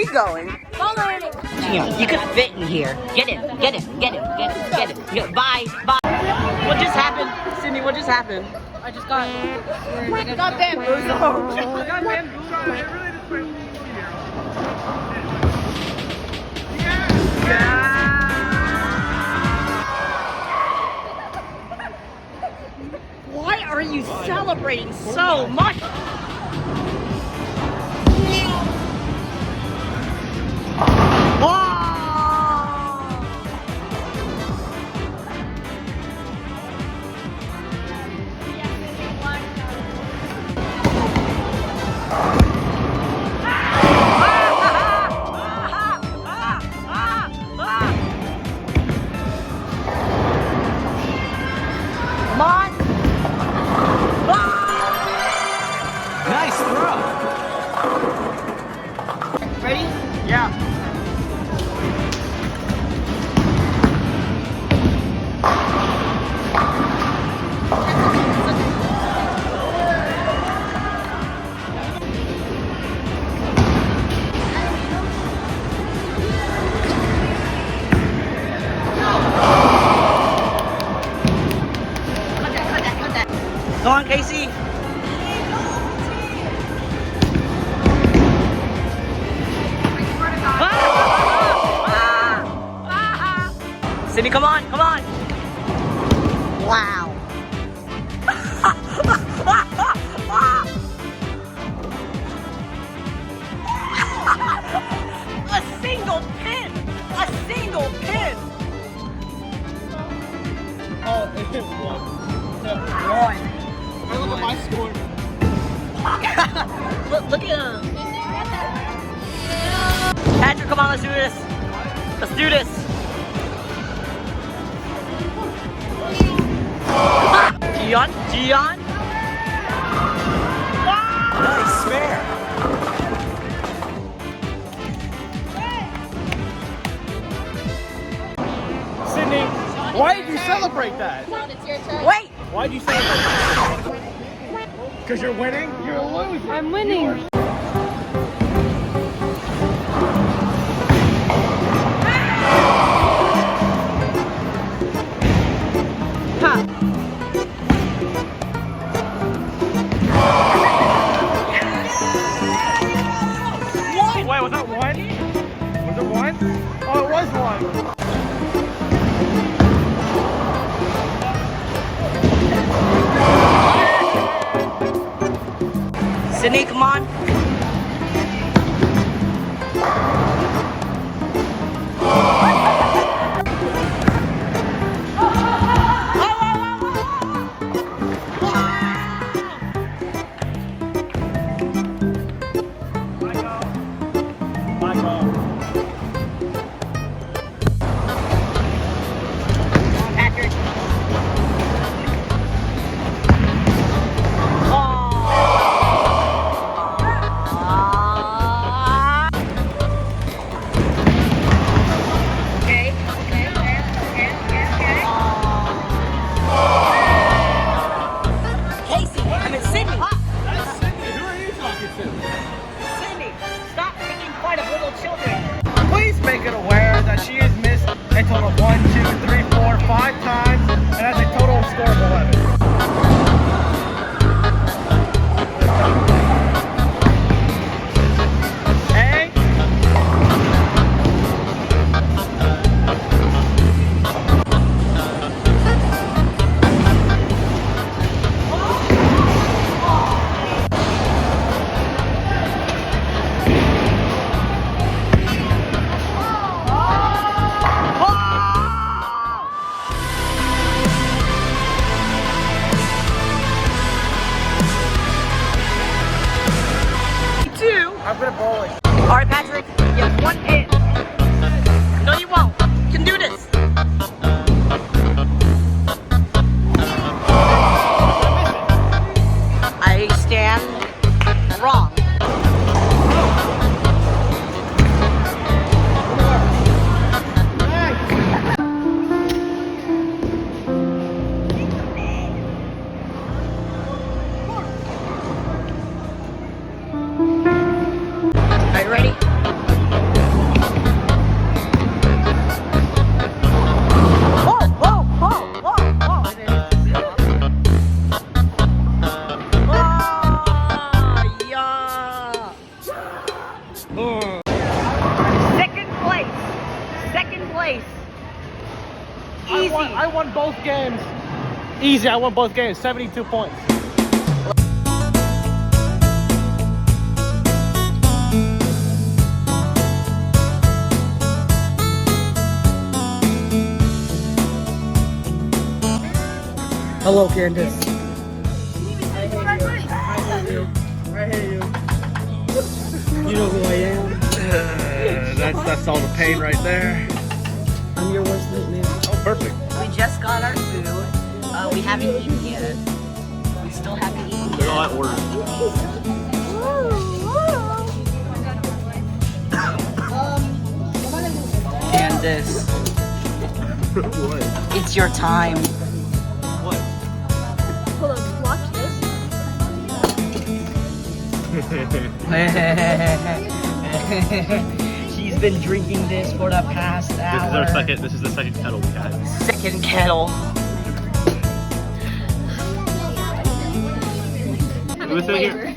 we going? You could fit in here. Get in. Yeah, bye. What just happened? Sydney, what just happened? I just got bamboozled. I got bamboozled. It really just went Why are you celebrating so much? nice throw. Ready? Yeah. Go on, Casey. Sydney, come on. Wow. A single pin. Oh, it hit one. One. Look at my score. Look at him. Patrick, come on, let's do this. Gian. Nice spare. Sydney, why did you celebrate that? Wait. Why did you celebrate that? Because you're winning? You're a loser. I'm winning. Wait, was that one? Was it one? Oh, it was one. Sydney, come on. Please make it aware that she has missed a total of 1, 2, 3, 4, 5 times and has a total score of 11. Hey. I'm good at bowling. All right, Patrick, you have one hit. No, you won't. You can do this. I stand wrong. Second place. Second place. Easy. I won both games. Easy, I won both games. 72 points. Hello, Candace. I hate you. You know who I am? That's all the pain right there. I'm your worst nightmare. Oh, perfect. We just got our food. We haven't eaten yet. We still haven't eaten Look at all yet. that order. Candace, What? it's your time. What? Hold on, watch this. She's been drinking this for the past hour. This is the second kettle we had. Second kettle. Who's in here?